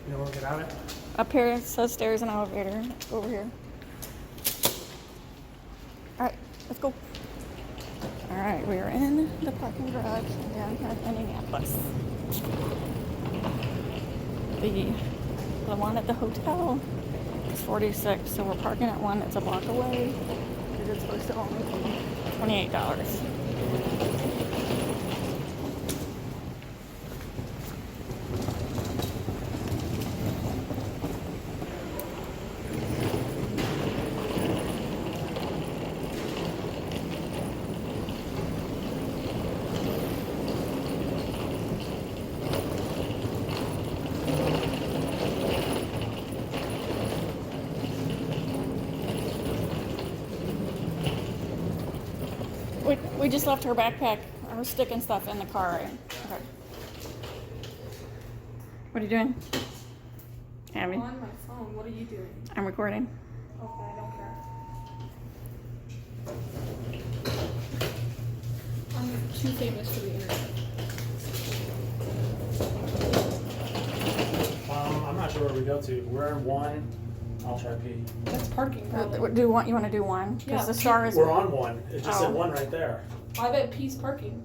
You know where we get out at? Up here, it says stairs and elevator. Over here. Alright, let's go. Alright, we are in the parking garage in downtown Indianapolis. The one at the hotel is 46, so we're parking at one that's a block away. Because it's supposed to only be $28. We just left her backpack, her stick and stuff in the car, right? Okay. What are you doing? Abby? I'm on my phone. What are you doing? I'm recording. Okay, I don't care. I'm too famous for the internet. I'm not sure where we go to. We're in one. I'll try P. That's parking, probably. Do you want to do one? Because Yeah. the star is. We're on one. It just said Oh. one right there. I bet P's parking.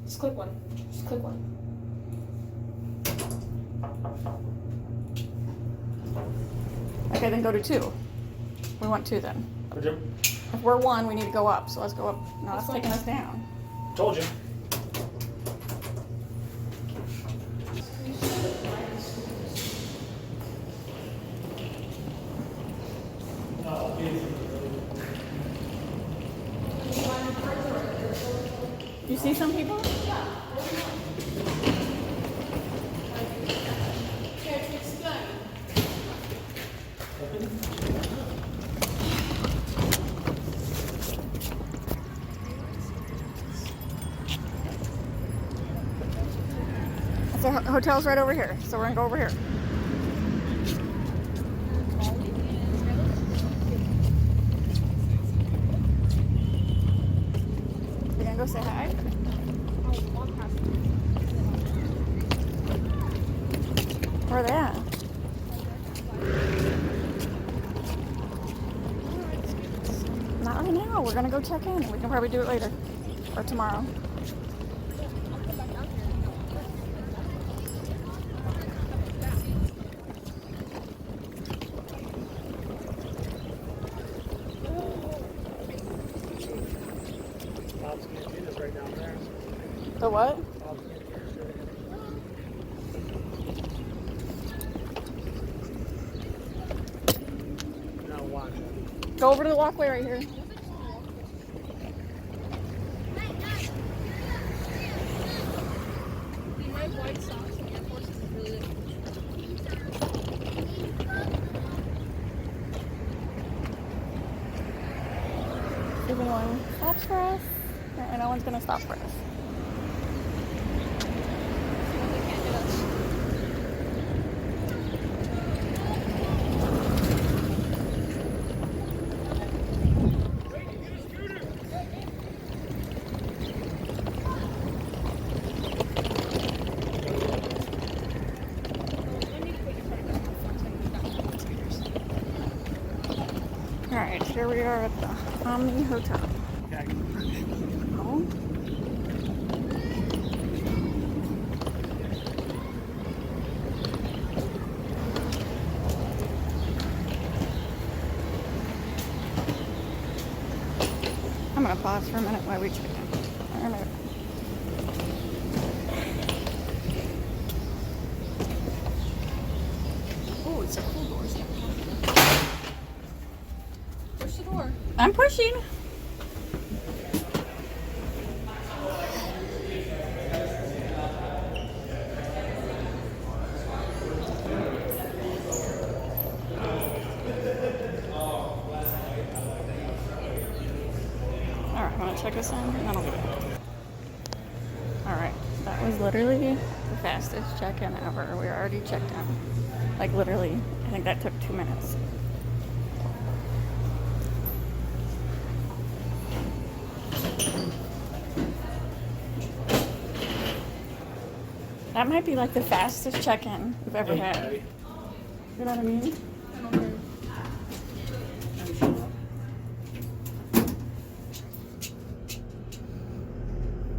Just click one. Just click one. Okay, then go to 2. We want 2 then. Would you? If we're 1, we need to go up. So let's go up. No, That's that's taking us down. Told you. You see some people? The hotel's right over here, so we're gonna go over here. You gonna go say hi? Where are they at? Not right now. We're gonna go check in. We can probably do it later or tomorrow. Bob's gonna do this right down there. The what? Bob's gonna do this right now. No, watch it. Go over to the walkway right here. White socks and Air Forces is really If anyone stops for us, apparently no one's gonna stop for us. Alright, here we are at the Omni Hotel. Okay. Oh. I'm gonna pause for a minute while we check in. Or a minute. Oh, it's a cool door. Push the door. I'm pushing. Alright, wanna check us in? And then I'll be back. Alright, that was literally the fastest check-in ever. We already checked in. Like literally, I think that took 2 minutes. That might be like the fastest check-in we've ever Hey, had. Abby. You know what I mean? I don't care.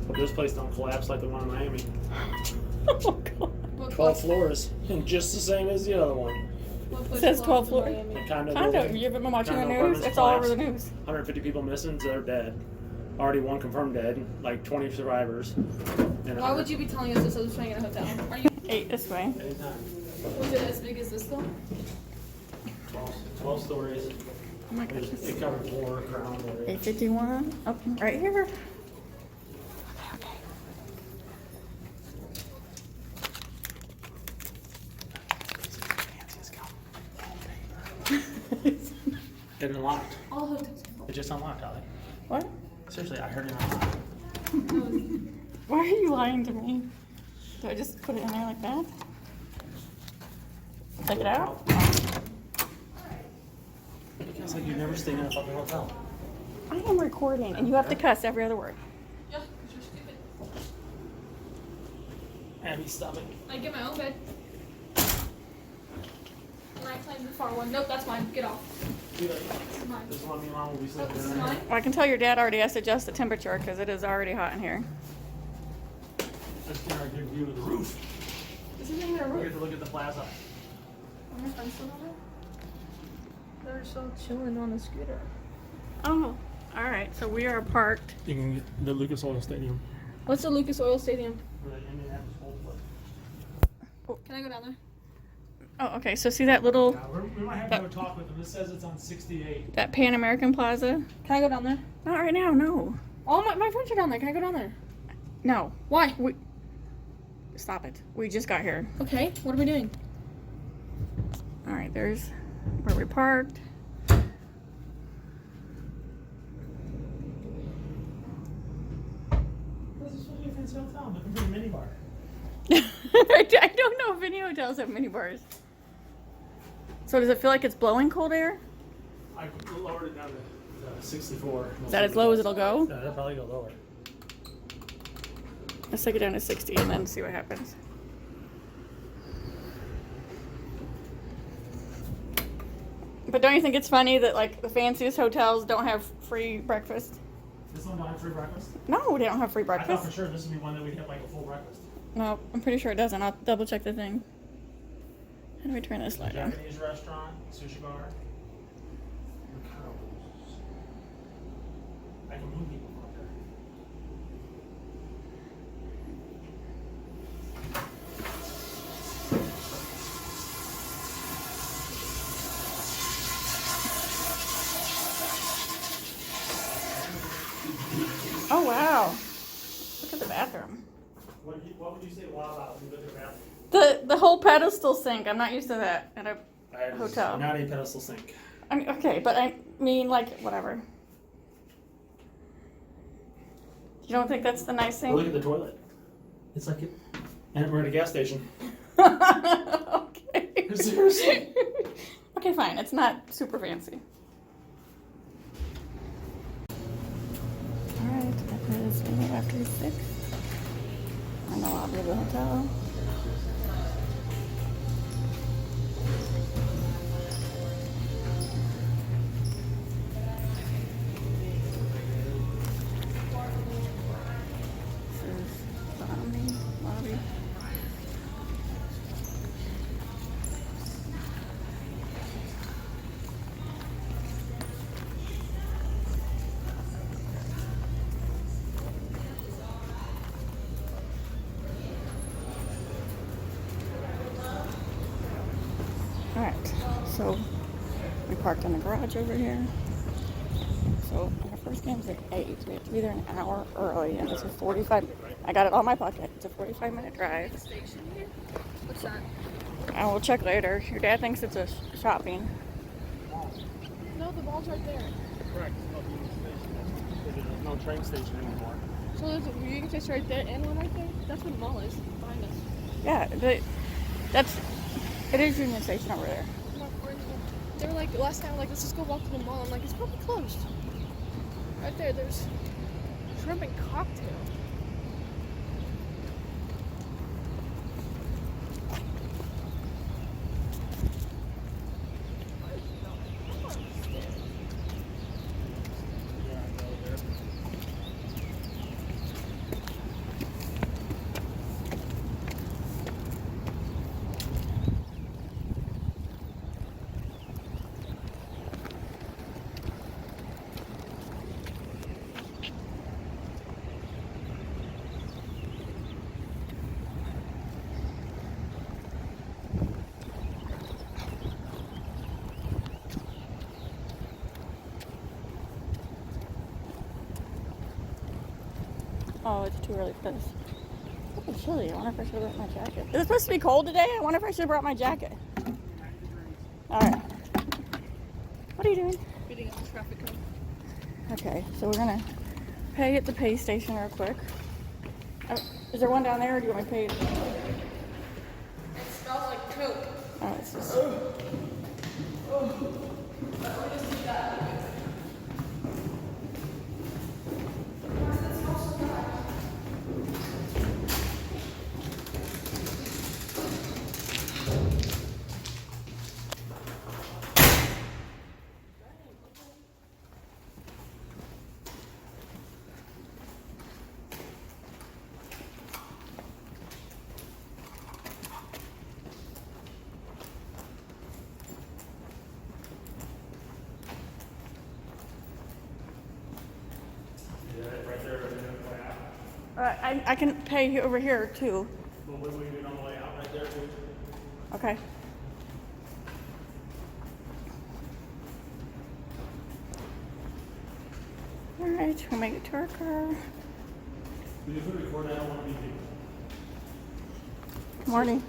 Hope this place don't collapse like the one in Miami. Oh god. What 12 place- floors, and just the same as the other one. what It place says 12 belongs in floor. Miami? The condo Condo, building, you haven't been watching the condo news? apartments It's all over the collapsed. news. 150 people missing, so they're dead. Already one confirmed dead, like 20 survivors. And Why would you be telling us this? I was staying in a hotel. Are you? 8 this way. Anytime. Was it as big as this though? 12 stories. Oh my goodness. It covered 4 ground area. 851. Oh, right here. It unlocked. All hotels. It just unlocked, Holly. What? Seriously, I heard it unlock. Why are you lying to me? Do I just put it in there like that? Take it out? Because like you never stay in a fucking hotel. I am recording, and you have to cuss every other word. Yeah, because you're stupid. Abby, stop it. I get my own bed. And I claim the far one. Nope, that's mine. Get off. This This is mine. one, me and Mom will be Nope, sleeping this in is there. mine. Well, I can tell your dad already has to adjust the temperature because it is already hot in here. Let's get our good view of the roof. This isn't even a We roof. get to look at the plaza. Are my friends still over there? They're still chilling on the scooter. Oh, all right. So we are parked. You can get the Lucas Oil Stadium. What's the Lucas Oil Stadium? For the Indianapolis July. Can I go down there? Oh, okay. So see that little, Yeah, we might have to go talk with them. This says it's on 68. that Pan American Plaza? Can I go down there? Not right now, no. All my friends are down there. Can I go down there? No. Why? Stop it. We just got here. Okay, what are we doing? All right, there's where we parked. This is supposed to be a fancy hotel. Looking for a minibar. I don't know if any hotels have mini bars. So does it feel like it's blowing cold air? I lowered it down to 64. Is that as low as it'll go? Yeah, it'll probably go lower. Let's take it down to 60 and then see what happens. But don't you think it's funny that like the fanciest hotels don't have free breakfast? This one don't have free breakfast? No, they don't have free I thought for breakfast. sure this would be one that we'd get like a full breakfast. No, I'm pretty sure it doesn't. I'll double check the thing. How do we turn this light on? Japanese restaurant, sushi bar. Like a movie up there. Oh wow! Look at the bathroom. What would you say wow about when you look at the bathroom? The whole pedestal sink. I'm not used to that at a That is hotel. not a pedestal sink. I mean, okay, but I mean, like, whatever. You don't think that's the nice Well, look thing? at the toilet. It's like it. And we're at a gas station. Okay. Seriously? Okay, fine. It's not super fancy. Alright, it is a minute after 6. I'm in the lobby of the hotel. This is the Omni lobby. Alright, so we parked in the garage over here. So our first game's at 8. We have to be there an hour early, and it's a 45. I got it on my pocket. It's a 45-minute drive. What's that? I will check later. Your dad thinks it's a shopping. No, the ball's right there. Correct. There's no train station anymore. So there's a Union Station right there and one right there? That's where the mall is, behind us. Yeah, it is Union Station over there. They were like, last time, like, let's just go walk to the mall. I'm like, it's probably closed. Right there, there's shrimp and cocktail. Oh, it's too early for this. It's fucking chilly. I wonder if I should have brought my jacket. Is it supposed to be cold today? I wonder if I should have brought my jacket. Alright. What are you doing? Beating up the traffic cone. Okay, so we're gonna pay at the pay station real quick. Is there one down there, or do you want me to pay? It smells like Coke. Oh, it's just. Right there, on the way out. I can pay over here too. Well, what are we doing on the way out right there, too? Okay. Alright, we'll make it to our car. We just record that on one video. Morning.